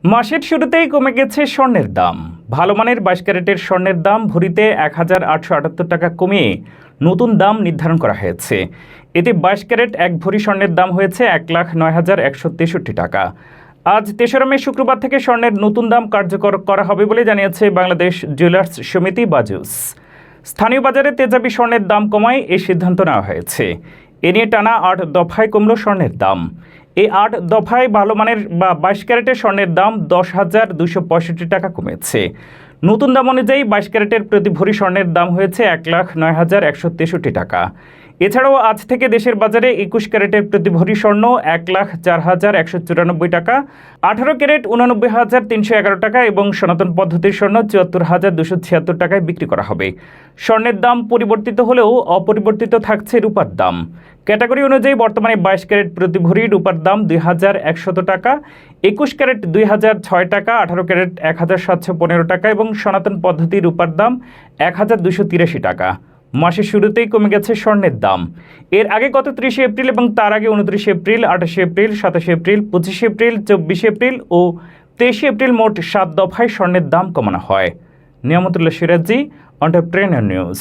মাসের শুরুতেই কমে গেছে স্বর্ণের দাম। ভালো মানের 22 ক্যারেটের স্বর্ণের দাম ভরিতে 1,878 টাকা কমিয়ে নতুন দাম নির্ধারণ করা হয়েছে। এতে 22 ক্যারেট এক ভরি স্বর্ণের দাম হয়েছে 1,09,163 টাকা। আজ 3রা মে শুক্রবার থেকে স্বর্ণের নতুন দাম কার্যকর করা হবে বলে জানিয়েছে বাংলাদেশ জুয়েলার্স সমিতি বাজুস। স্থানীয় বাজারে তেজাবি স্বর্ণের দাম কমায় এই সিদ্ধান্ত নেওয়া হয়েছে। এ নিয়ে টানা 8 দফায় কমল স্বর্ণের দাম। এই 8 দফায় ভালো মানের বা 22 ক্যারেটের স্বর্ণের দাম 10,265 টাকা কমেছে। নতুন দাম অনুযায়ী 22 ক্যারেটের প্রতি ভরি স্বর্ণের দাম হয়েছে 1,09,163 টাকা। এছাড়াও আজ থেকে দেশের বাজারে 21 ক্যারেটের প্রতি ভরি স্বর্ণ 1,04,194 টাকা, 18 ক্যারেট 89,311 টাকা এবং সনাতন পদ্ধতির স্বর্ণ 74,276 টাকায় বিক্রি করা হবে। স্বর্ণের দাম পরিবর্তিত হলেও অপরিবর্তিত থাকছে রূপার দাম। ক্যাটাগরি অনুযায়ী বর্তমানে 22 ক্যারেট প্রতি ভরি রূপার দাম 2,100 টাকা, 21 ক্যারেট 2,006 টাকা, 18 ক্যারেট 1,715 টাকা এবং সনাতন পদ্ধতি রূপার দাম 1,283 টাকা। মাসের শুরুতেই কমে গেছে স্বর্ণের দাম। এর আগে গত 30 এপ্রিল এবং তার আগে 29 April, 28 April, 27 April, 25 April, 24 April ও 23 এপ্রিল মোট 7 দফায় স্বর্ণের দাম কমানো হয়। Niamatullah Siraji, entrepreneur news.